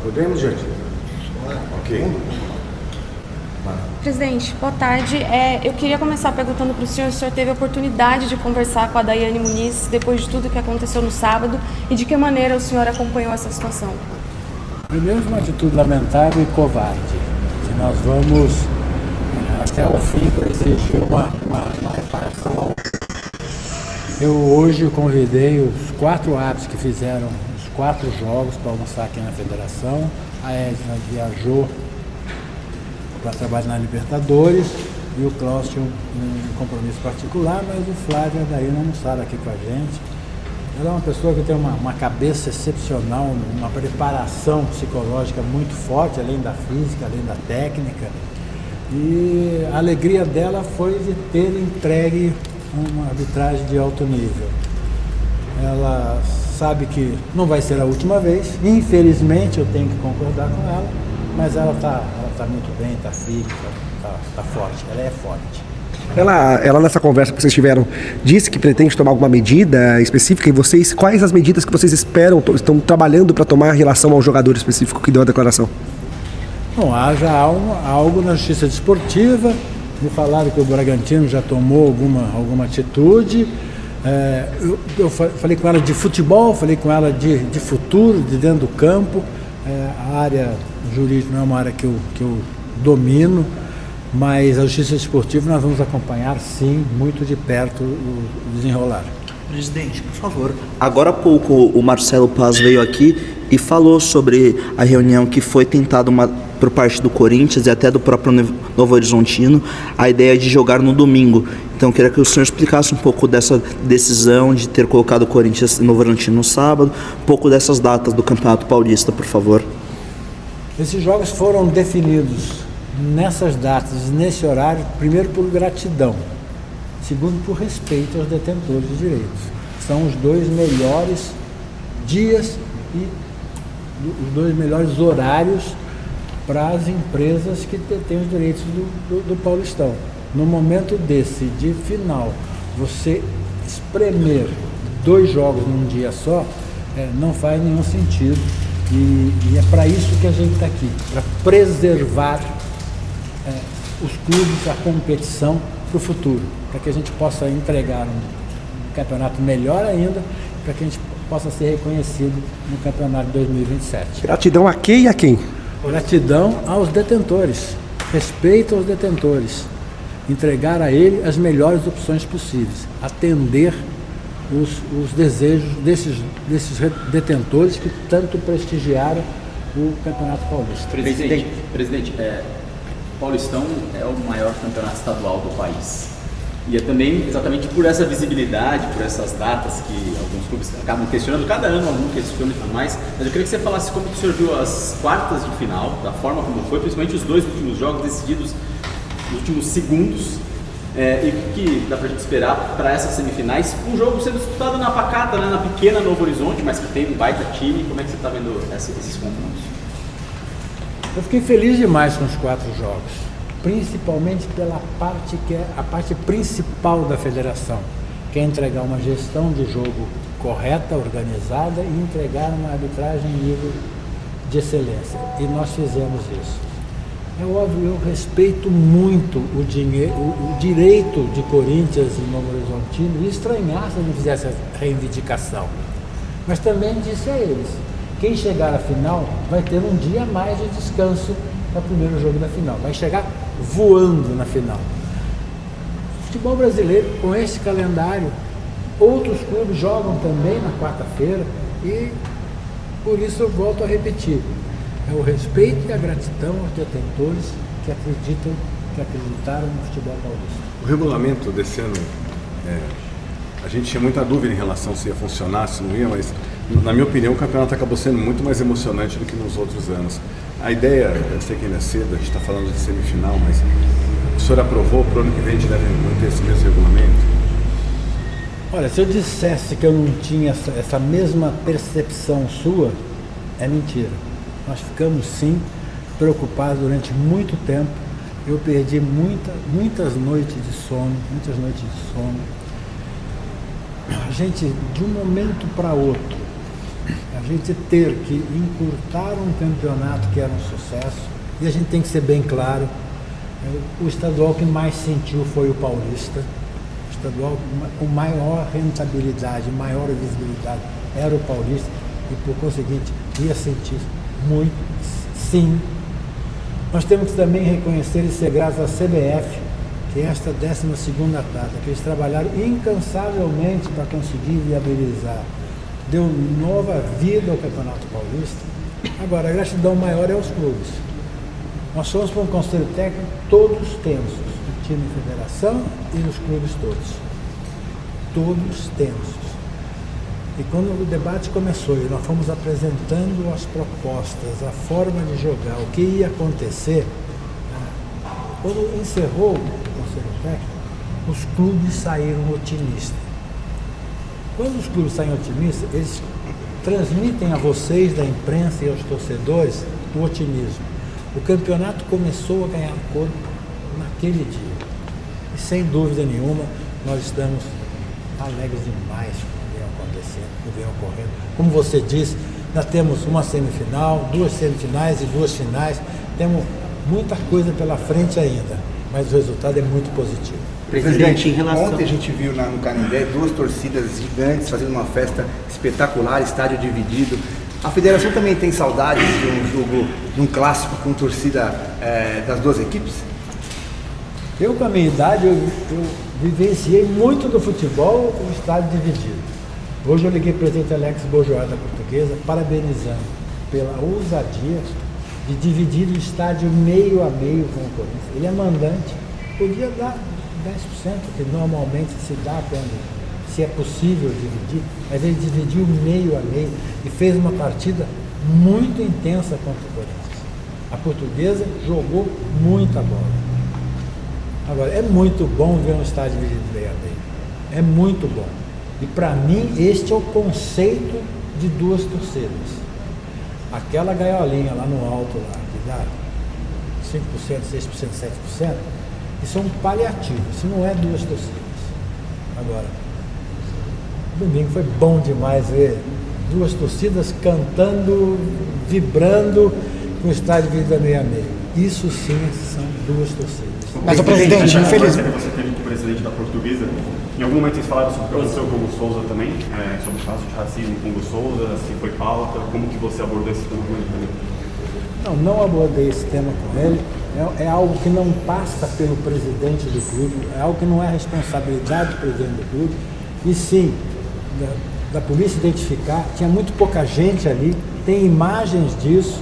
Podemos, gente? Ok. Presidente, boa tarde. Eu queria começar perguntando para o senhor se o senhor teve a oportunidade de conversar com a Daiane Muniz depois de tudo que aconteceu no sábado e de que maneira o senhor acompanhou essa situação. Primeiro, uma atitude lamentável e covarde, que nós vamos até o fim para exigir uma reparação. Eu hoje convidei os 4 árbitros que fizeram os 4 jogos para almoçar aqui na federação. A Edna viajou para trabalhar na Libertadores e o Cláudio tinha um compromisso particular, mas o Flávio e a Daína almoçaram aqui com a gente. Ela é uma pessoa que tem uma cabeça excepcional, uma preparação psicológica muito forte, além da física, além da técnica. E a alegria dela foi de ter entregue uma arbitragem de alto nível. Ela sabe que não vai ser a última vez, infelizmente eu tenho que concordar com ela, mas ela está muito bem, está firme, está forte, ela é forte. Ela nessa conversa que vocês tiveram, disse que pretende tomar alguma medida específica e vocês, quais as medidas que vocês esperam, estão trabalhando para tomar em relação ao jogador específico que deu a declaração? Bom, haja algo na justiça desportiva, me falaram que o Bragantino já tomou alguma atitude, eu falei com ela de futebol, falei com ela de futuro, de dentro do campo, a área jurídica não é uma área que eu domino, mas a justiça desportiva nós vamos acompanhar, sim, muito de perto o desenrolar. Presidente, por favor. Agora há pouco o Marcelo Paz veio aqui e falou sobre a reunião que foi tentada por parte do Corinthians e até do próprio Novo Horizontino, a ideia de jogar no domingo. Então eu queria que o senhor explicasse um pouco dessa decisão de ter colocado o Corinthians e Novo Horizontino no sábado, um pouco dessas datas do Campeonato Paulista, por favor. Esses jogos foram definidos nessas datas, nesse horário, primeiro por gratidão, segundo por respeito aos detentores de direitos. São os 2 melhores dias e os 2 melhores horários para as empresas que detêm os direitos do Paulistão. No momento desse, de final, você espremer 2 jogos num dia só, não faz nenhum sentido. E é para isso que a gente está aqui, para preservar os clubes, a competição para o futuro, para que a gente possa entregar um campeonato melhor ainda, para que a gente possa ser reconhecido no campeonato de 2027. Gratidão a quem e a quem? Gratidão aos detentores, respeito aos detentores, entregar a ele as melhores opções possíveis, atender os desejos desses detentores que tanto prestigiaram o Campeonato Paulista. Presidente, Paulistão é o maior campeonato estadual do país. E é também exatamente por essa visibilidade, por essas datas que alguns clubes acabam questionando, cada ano algum questiona e tudo mais, mas eu queria que você falasse como que o senhor viu as quartas de final, da forma como foi, principalmente os 2 últimos jogos decididos nos últimos segundos, e o que dá pra gente esperar para essas semifinais, um jogo sendo disputado na pacata, né, na pequena Novo Horizonte, mas que tem um baita time. Como é que você está vendo esses confrontos? Eu fiquei feliz demais com os 4 jogos, principalmente pela parte que é a parte principal da federação, que é entregar uma gestão de jogo correta, organizada e entregar uma arbitragem em nível de excelência. E nós fizemos isso. É óbvio, eu respeito muito o direito de Corinthians e Novo Horizontino e estranhar se não fizesse essa reivindicação. Mas também disse a eles, quem chegar à final vai ter um dia a mais de descanso no primeiro jogo da final, vai chegar voando na final. O futebol brasileiro, com esse calendário, outros clubes jogam também na quarta-feira e por isso eu volto a repetir. É o respeito e a gratidão aos detentores que acreditaram no futebol paulista. O regulamento desse ano, a gente tinha muita dúvida em relação se ia funcionar, se não ia, mas na minha opinião o campeonato acabou sendo muito mais emocionante do que nos outros anos. A ideia, eu sei que ainda é cedo, a gente está falando de semifinal, mas o senhor aprovou, para o ano que vem a gente deve manter esse mesmo regulamento? Olha, se eu dissesse que eu não tinha essa mesma percepção sua, é mentira. Nós ficamos, sim, preocupados durante muito tempo. Eu perdi muitas noites de sono, A gente, de um momento para outro, a gente ter que encurtar um campeonato que era um sucesso, e a gente tem que ser bem claro, o estadual que mais sentiu foi o Paulista, o estadual com maior rentabilidade, maior visibilidade era o Paulista, e por conseguinte ia sentir muito, sim. Nós temos que também reconhecer e ser gratos à CBF, que é esta 12ª data, que eles trabalharam incansavelmente para conseguir viabilizar. Deu nova vida ao Campeonato Paulista. Agora, a gratidão maior é aos clubes. Nós somos para um conselho técnico todos tensos, o time e federação e os clubes todos. Todos tensos. E quando o debate começou e nós fomos apresentando as propostas, a forma de jogar, o que ia acontecer, quando encerrou o conselho técnico, os clubes saíram otimistas. Quando os clubes saem otimistas, eles transmitem a vocês, da imprensa e aos torcedores, o otimismo. O campeonato começou a ganhar corpo naquele dia. E sem dúvida nenhuma, nós estamos alegres demais com o que vem acontecendo, o que vem ocorrendo. Como você disse, nós temos uma semifinal, 2 semifinais e 2 finais. Temos muita coisa pela frente ainda, mas o resultado é muito positivo. Presidente, ontem a gente viu no Canindé 2 torcidas gigantes fazendo uma festa espetacular, estádio dividido. A federação também tem saudades de um jogo, de um clássico com torcida das 2 equipes? Eu, com a minha idade, eu vivenciei muito do futebol com o estádio dividido. Hoje eu liguei para o presidente Alex Bojoá da Portuguesa, parabenizando pela ousadia de dividir o estádio meio a meio com o Corinthians. Ele é mandante, podia dar 10%, que normalmente se dá se é possível dividir, mas ele dividiu meio a meio e fez uma partida muito intensa contra o Corinthians. A Portuguesa jogou muita bola. Agora, é muito bom ver um estádio dividido meio a meio. É muito bom. E para mim, este é o conceito de 2 torcidas. Aquela gaiolinha lá no alto, lá, que dá 5%, 6%, 7%, isso é um paliativo, isso não é 2 torcidas. Agora, domingo foi bom demais ver 2 torcidas cantando, vibrando, com o estádio dividido meio a meio. Isso sim são 2 torcidas. Mas o presidente, infelizmente... Você teve com o presidente da Portuguesa. Em algum momento vocês falaram sobre o que aconteceu com o Hugo Souza também, sobre o caso de racismo com o Hugo Souza, se foi pauta, como que você abordou esse tema com ele também? Não abordei esse tema com ele. É algo que não passa pelo presidente do clube, é algo que não é responsabilidade do presidente do clube. E sim, da polícia identificar, tinha muito pouca gente ali, tem imagens disso,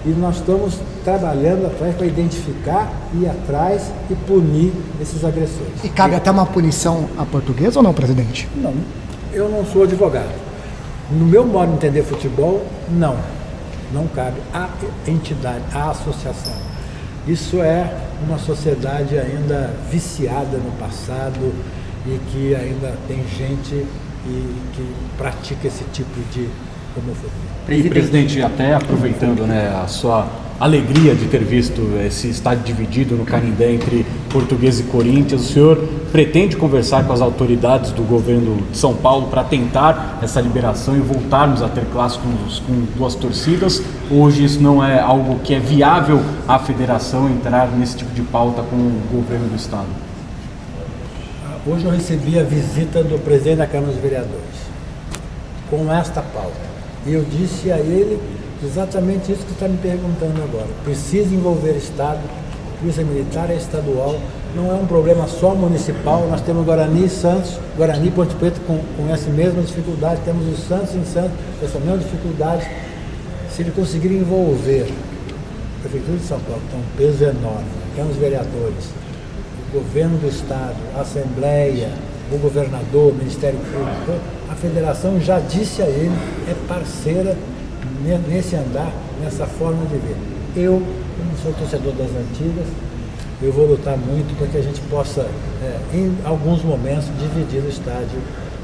e nós estamos trabalhando atrás para identificar, ir atrás e punir esses agressores. E cabe até uma punição à Portuguesa ou não, presidente? Não, eu não sou advogado. No meu modo de entender futebol, não cabe à entidade, à associação. Isso é uma sociedade ainda viciada no passado e que ainda tem gente que pratica esse tipo de homofobia. Presidente, até aproveitando a sua alegria de ter visto esse estádio dividido no Canindé entre Portuguesa e Corinthians, o senhor pretende conversar com as autoridades do governo de São Paulo para tentar essa liberação e voltarmos a ter clássicos com 2 torcidas? Hoje isso não é algo que é viável à federação entrar nesse tipo de pauta com o governo do estado? Hoje eu recebi a visita do presidente da Câmara dos Vereadores com esta pauta. E eu disse a ele exatamente isso que está me perguntando agora. Precisa envolver Estado, a Polícia Militar é estadual, não é um problema só municipal. Nós temos Guarani e Santos, Guarani e Ponte Preta com essa mesma dificuldade, temos o Santos em Santos com essa mesma dificuldade. Se ele conseguir envolver a Prefeitura de São Paulo, que tem um peso enorme, Câmara dos Vereadores, o Governo do Estado, a Assembleia, o governador, o Ministério Público, a federação já disse a ele, é parceira nesse andar, nessa forma de ver. Eu, como sou torcedor das antigas, eu vou lutar muito para que a gente possa, em alguns momentos, dividir o estádio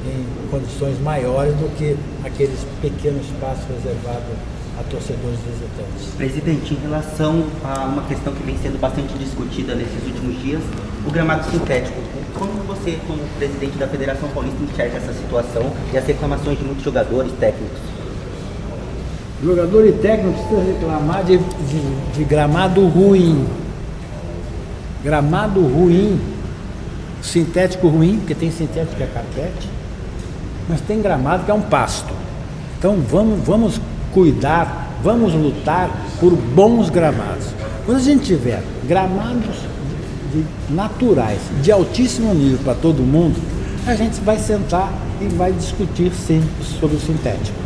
em condições maiores do que aqueles pequenos espaços reservados a torcedores visitantes. Presidente, em relação a uma questão que vem sendo bastante discutida nesses últimos dias, o gramado sintético. Como você, como presidente da Federação Paulista, enxerga essa situação e as reclamações de muitos jogadores técnicos? Jogador e técnico não precisa reclamar de gramado ruim. Gramado ruim. Sintético ruim, porque tem sintético que é carpete, mas tem gramado que é um pasto. Então vamos cuidar, vamos lutar por bons gramados. Quando a gente tiver gramados naturais, de altíssimo nível para todo mundo, a gente vai sentar e vai discutir sim sobre o sintético.